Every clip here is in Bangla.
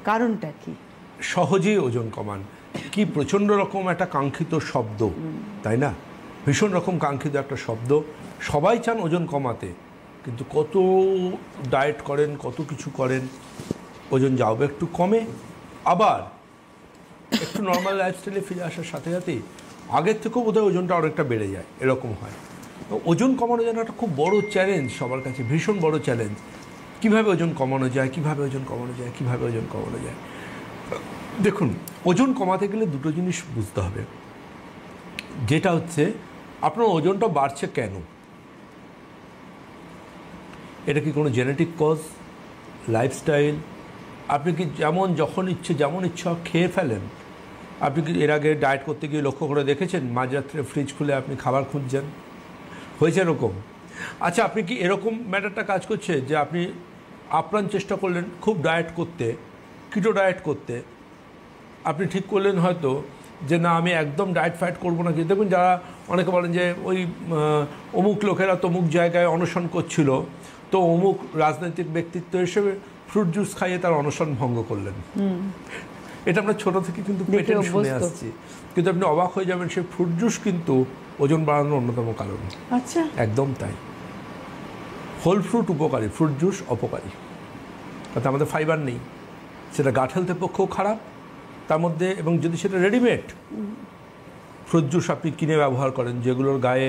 কারণটা কি? সহজেই ওজন কমান কি প্রচণ্ড রকম একটা কাঙ্ক্ষিত শব্দ, তাই না? ভীষণ রকম কাঙ্ক্ষিত একটা শব্দ। সবাই চান ওজন কমাতে, কিন্তু কত ডায়েট করেন, কত কিছু করেন, ওজন যাও একটু কমে, আবার একটু নর্মাল লাইফস্টাইলে ফিরে আসার সাথে সাথেই আগের থেকেও বোধহয় ওজনটা অনেকটা বেড়ে যায়, এরকম হয়। তো ওজন কমানো যেন একটা খুব বড় চ্যালেঞ্জ সবার কাছে, ভীষণ বড় চ্যালেঞ্জ। কীভাবে ওজন কমানো যায়, কীভাবে ওজন কমানো যায়, কীভাবে ওজন কমানো যায়। দেখুন, ওজন কমাতে গেলে দুটো জিনিস বুঝতে হবে। যেটা হচ্ছে আপনার ওজনটা বাড়ছে কেন? এটা কি কোনো জেনেটিক কজ, লাইফস্টাইল? আপনি কি যখন ইচ্ছে যেমন ইচ্ছা খেয়ে ফেলেন? আপনি কি এর আগে ডায়েট করতে গিয়ে লক্ষ্য করে দেখেছেন মাঝরাত্রে ফ্রিজ খুলে আপনি খাবার খুঁজছেন? হয়েছে এরকম? আচ্ছা, আপনি কি এরকম ম্যাটারটা কাজ করছে যে আপনি আপ্রাণ চেষ্টা করলেন খুব ডায়েট করতে, কিটো ডায়েট করতে, আপনি ঠিক করলেন হয়তো যে না আমি একদম ডায়েট ফাইট করবো না। কিন্তু দেখুন, যারা অনেকে বলেন যে ওই অমুক লোকেরা তমুক জায়গায় অনশন করছিল, তো অমুক রাজনৈতিক ব্যক্তিত্ব হিসেবে ফ্রুট জুস খাইয়ে তার অনশন ভঙ্গ করলেন। এটা আমরা ছোটো থেকে কিন্তু পেটে শুনে আসছি, কিন্তু আপনি অবাক হয়ে যাবেন সেই ফ্রুট জুস কিন্তু ওজন বাড়ানোর অন্যতম কারণ। আচ্ছা, একদম তাই। হোল ফ্রুট উপকারী, ফ্রুট জুস অপকারী। তাতে আমাদের ফাইবার নেই, সেটা গাট হেলথের পক্ষেও খারাপ তার মধ্যে। এবং যদি সেটা রেডিমেড ফ্রুট জুস আপনি কিনে ব্যবহার করেন, যেগুলোর গায়ে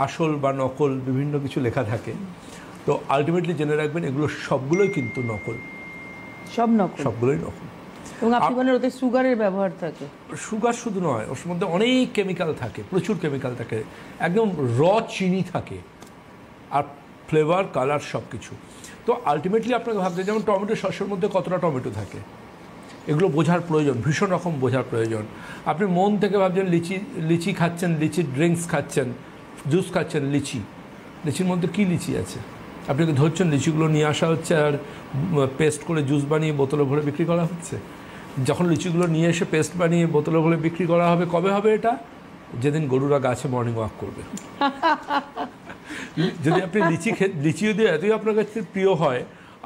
আসল বা নকল বিভিন্ন কিছু লেখা থাকে, তো আলটিমেটলি জেনে রাখবেন এগুলো সবগুলোই কিন্তু নকল। সব নকল, সবগুলোই নকল। এবং আপনি বলেন ওতে সুগারের ব্যবহার থাকে। সুগার শুধু নয়, ওর মধ্যে অনেক কেমিক্যাল থাকে, প্রচুর কেমিক্যাল থাকে, একদম চিনি থাকে, আর ফ্লেভার, কালার সব কিছু। তো আলটিমেটলি আপনাকে ভাবতে, যেমন টমেটো সসের মধ্যে কতটা টমেটো থাকে, এগুলো বোঝার প্রয়োজন, ভীষণ রকম বোঝার প্রয়োজন। আপনি মন থেকে ভাবছেন লিচি খাচ্ছেন, লিচি ড্রিঙ্কস খাচ্ছেন, জুস খাচ্ছেন, লিচির মধ্যে কী লিচি আছে আপনাকে ধরছেন? লিচিগুলো নিয়ে আসা হচ্ছে আর পেস্ট করে জুস বানিয়ে বোতলে ভরে বিক্রি করা হচ্ছে। যখন লিচিগুলো নিয়ে এসে পেস্ট বানিয়ে বোতলে ভরে বিক্রি করা হবে, কবে হবে এটা? যেদিন গরুরা গাছে মর্নিং ওয়াক করবে। যদি আপনি লিচি যদি এতই আপনার কাছে প্রিয় হয়,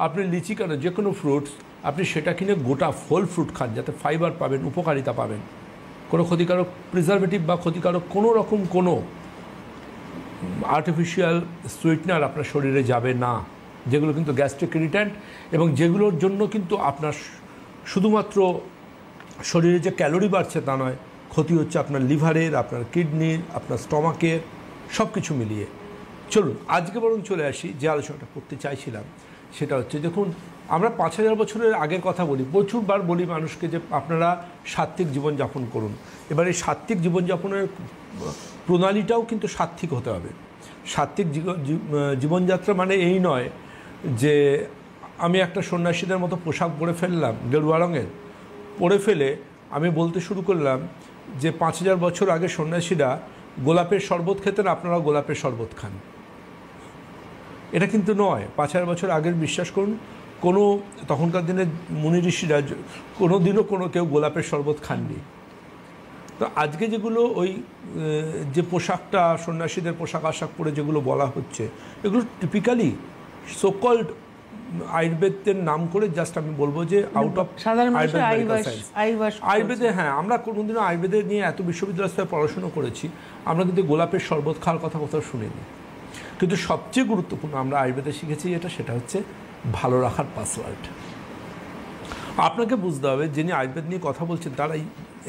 আপনি লিচি কেন, যে কোনো ফ্রুটস আপনি সেটা কিনে গোটা ফল ফ্রুট খান, যাতে ফাইবার পাবেন, উপকারিতা পাবেন। কোনো ক্ষতিকারক প্রিজারভেটিভ বা ক্ষতিকারক কোনো রকম কোনো আর্টিফিশিয়াল সুইটনার আপনার শরীরে যাবে না, যেগুলো কিন্তু গ্যাস্ট্রিক ইরিট্যান্ট, এবং যেগুলোর জন্য কিন্তু আপনার শুধুমাত্র শরীরে যে ক্যালোরি বাড়ছে তা নয়, ক্ষতি হচ্ছে আপনার লিভারের, আপনার কিডনির, আপনার স্টমাকের, সব কিছু মিলিয়ে। চলুন আজকে বরং চলে আসি যে আলোচনাটা করতে চাইছিলাম। সেটা হচ্ছে, দেখুন, আমরা 5000 বছরের আগের কথা বলি, প্রচুরবার বলি মানুষকে যে আপনারা সাত্ত্বিক জীবনযাপন করুন। এবার এই সাত্ত্বিক জীবনযাপনের প্রণালীটাও কিন্তু সাত্ত্বিক হতে হবে। সাত্ত্বিক জীবনযাত্রা মানে এই নয় যে আমি একটা সন্ন্যাসীদের মতো পোশাক পরে ফেললাম গেরুয়া রঙের, পরে ফেলে আমি বলতে শুরু করলাম যে 5000 বছর আগে সন্ন্যাসীরা গোলাপের শরবত খেতেন, আপনারা গোলাপের শরবত খান। এটা কিন্তু নয়। 5000 বছর আগের বিশ্বাস করুন, কোনো তখনকার দিনে মুনি ঋষিরা কোনো দিনও কেউ গোলাপের শরবত খাননি। তো আজকে যেগুলো ওই যে পোশাকটা সন্ন্যাসীদের পোশাক আশাক পরে যেগুলো বলা হচ্ছে, এগুলো টিপিক্যালি সোকল্ড আয়ুর্বেদের নাম করে জাস্ট আমি বলবো যে আউট অফ আয়ুর্বেদে। হ্যাঁ, আমরা কোনোদিনও আয়ুর্বেদের নিয়ে এত বিশ্ববিদ্যালয় স্তরে পড়াশুনো করেছি, আমরা কিন্তু গোলাপের শরবত খাওয়ার কথা কোথাও শুনিনি। কিন্তু সবচেয়ে গুরুত্বপূর্ণ আমরা আয়ুর্বেদে শিখেছি সেটা হচ্ছে ভালো রাখার পাসওয়ার্ড। আপনাকে বুঝতে হবে যিনি আয়ুর্বেদ নিয়ে কথা বলছেন তারা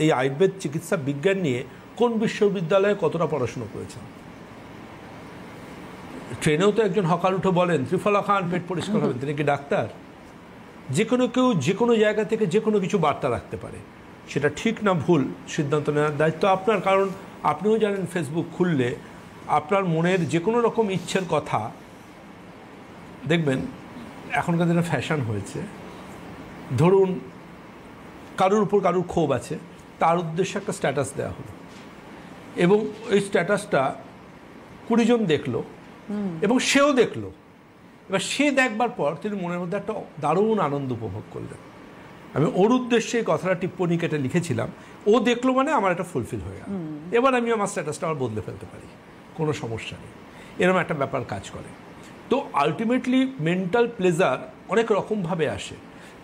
এই আয়ুর্বেদ চিকিৎসা বিজ্ঞান নিয়ে কোন বিশ্ববিদ্যালয়ে কতটা পড়াশুনো করেছেন। ট্রেনেও তো একজন হকার উঠে বলেন ত্রিফলা খান পেট পরিষ্কার হবেন, তিনি কি ডাক্তার? যে কোনো কেউ যে কোনো জায়গা থেকে যে কোনো কিছু বার্তা রাখতে পারে, সেটা ঠিক না ভুল সিদ্ধান্ত নেওয়ার দায়িত্ব আপনার। কারণ আপনিও জানেন, ফেসবুক খুললে আপনার মনের যে কোনো রকম ইচ্ছের কথা দেখবেন। এখনকার দিনে ফ্যাশন হয়েছে, ধরুন কারোর উপর কারোর ক্ষোভ আছে, তার উদ্দেশ্যে একটা স্ট্যাটাস দেওয়া হলো, এবং ওই স্ট্যাটাসটা 20 জন দেখলো এবং সেও দেখলো। এবার সে দেখবার পর তিনি মনের মধ্যে একটা দারুণ আনন্দ উপভোগ করলেন। আমি ওর উদ্দেশ্যে এই কথাটা টিপ্পনী কেটে লিখেছিলাম, ও দেখলো মানে আমার একটা ফুলফিল হয়ে গেল, এবার আমি আমার স্ট্যাটাসটা আবার বদলে ফেলতে পারি, কোনো সমস্যা নেই। এরকম একটা ব্যাপার কাজ করে। তো আলটিমেটলি মেন্টাল প্লেজার অনেক রকমভাবে আসে,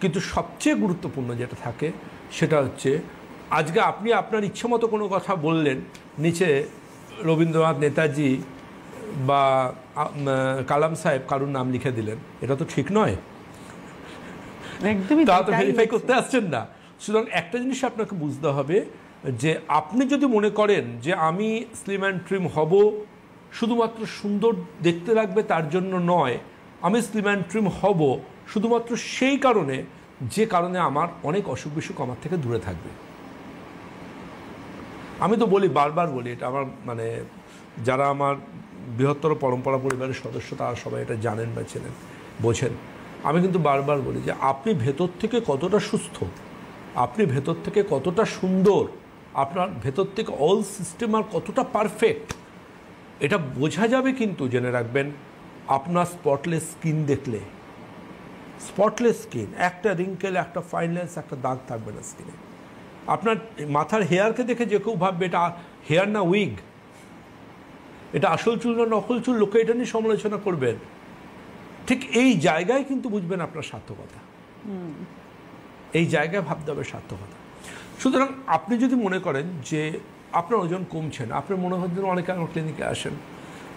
কিন্তু সবচেয়ে গুরুত্বপূর্ণ যেটা থাকে সেটা হচ্ছে আজকে আপনি আপনার ইচ্ছে মতো কোনো কথা বললেন, নিচে রবীন্দ্রনাথ, নেতাজি বা কালাম সাহেব কারুর নাম লিখে দিলেন, এটা তো ঠিক নয়। একদমই তা তো ভেরিফাই করতে আসছেন না। সুতরাং একটা জিনিস আপনাকে বুঝতে হবে যে আপনি যদি মনে করেন যে আমি স্লিম অ্যান্ড ট্রিম হব শুধুমাত্র সুন্দর দেখতে লাগবে তার জন্য নয়, আমি স্লিম অ্যান্ড ট্রিম হব শুধুমাত্র সেই কারণে যে কারণে আমার অনেক অসুখ বিসুখ আমার থেকে দূরে থাকবে। আমি তো বলি, বারবার বলি, এটা আমার মানে যারা আমার বৃহত্তর পরম্পরা পরিবারের সদস্য তারা সবাই এটা জানেন বা চেনেন, বোঝেন। আমি কিন্তু বারবার বলি যে আপনি ভেতর থেকে কতটা সুস্থ, আপনি ভেতর থেকে কতটা সুন্দর, আপনার ভেতর থেকে অল সিস্টেম আর কতটা পারফেক্ট, এটা বোঝা যাবে কিন্তু জেনে রাখবেন আপনার স্পটলেস স্কিন দেখলে। স্পটলেস স্কিন, একটা রিঙ্কেল, একটা ফাইনলেস, একটা দাগ থাকবে না স্কিনে। আপনার মাথার হেয়ারকে দেখে যে কেউ ভাববে এটা হেয়ার না উইগ, এটা আসল চুল না নকল চুল, লোকে এটা নিয়ে সমালোচনা করবেন। ঠিক এই জায়গায় কিন্তু বুঝবেন আপনার সার্থকতা, এই জায়গায় ভাবতে হবে সার্থকতা। সুতরাং আপনি যদি মনে করেন যে আপনার ওজন কমছে না, আপনার মনে হচ্ছে অনেকে আমার ক্লিনিকে আসেন,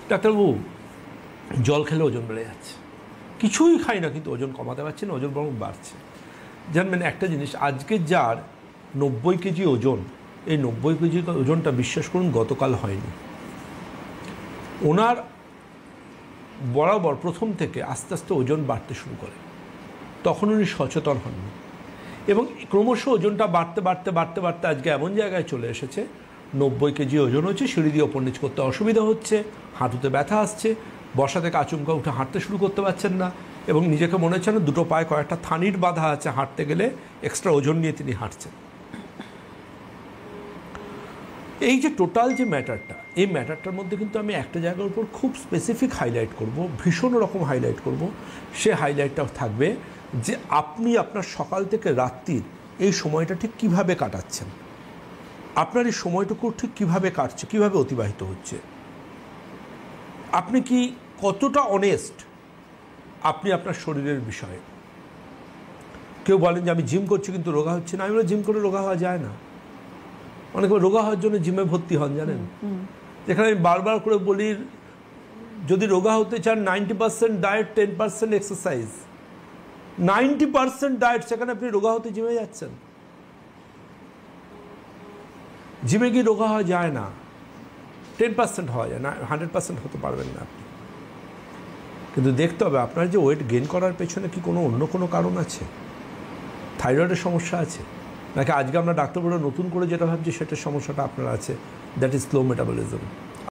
ডাক্তারবাবু জল খেলে ওজন বেড়ে যাচ্ছে, কিছুই খাই না কিন্তু ওজন কমাতে পারছি না, ওজন বরং বাড়ছে। জানবেন একটা জিনিস, আজকে যার 90 কেজি ওজন, এই 90 কেজি ওজনটা বিশ্বাস করুন গতকাল হয়নি। ওনার বরাবর প্রথম থেকে আস্তে আস্তে ওজন বাড়তে শুরু করে, তখন উনি সচেতন হননি এবং ক্রমশ ওজনটা বাড়তে বাড়তে বাড়তে বাড়তে আজকে এমন জায়গায় চলে এসেছে 90 কেজি ওজন হচ্ছে, সিঁড়ি দিয়ে ওপর নিচ করতে অসুবিধা হচ্ছে, হাঁটুতে ব্যথা আসছে, বসা থেকে আচমকা উঠে হাঁটতে শুরু করতে পারছেন না এবং নিজেকে মনে হচ্ছে না দুটো পায়ে কয়েকটা থানির বাধা আছে, হাঁটতে গেলে এক্সট্রা ওজন নিয়ে তিনি হাঁটছেন। এই যে টোটাল যে ম্যাটারটা, এই ম্যাটারটার মধ্যে কিন্তু আমি একটা জায়গার উপর খুব স্পেসিফিক হাইলাইট করব, ভীষণ রকম হাইলাইট করব। সে হাইলাইটটা থাকবে যে আপনি আপনার সকাল থেকে রাত্রির এই সময়টা ঠিক কীভাবে কাটাচ্ছেন, আপনার এই সময়টুকু ঠিক কীভাবে কাটছে, কীভাবে অতিবাহিত হচ্ছে, আপনি কি কতটা অনেস্ট আপনি আপনার শরীরের বিষয়ে। কেউ বলেন যে আমি জিম করছি কিন্তু রোগা হচ্ছে না, আমি বলি জিম করে রোগা হওয়া যায় না। অনেকে রোগা হওয়ার জন্য জিমে ভর্তি হন, জানেন, যেখানে আমি বারবার করে বলি যদি রোগা হতে চান 90% ডায়েট, 10% এক্সারসাইজ। 90% ডায়েট, সেখানে আপনি রোগা হতে জিমে যাচ্ছেন। জিমে গিয়ে রোগা হওয়া যায় না, 10% হওয়া যায় না, 100% হতে পারবেন না আপনি। কিন্তু দেখতে হবে আপনার যে ওয়েট গেইন করার পেছনে কি কোনো অন্য কোনো কারণ আছে, থাইরয়েডের সমস্যা আছে, নাকি আজকে আমরা ডাক্তারবাবুরা নতুন করে যেটা ভাবছি সেটার সমস্যাটা আপনার আছে, দ্যাট ইজ স্লো মেটাবলিজম।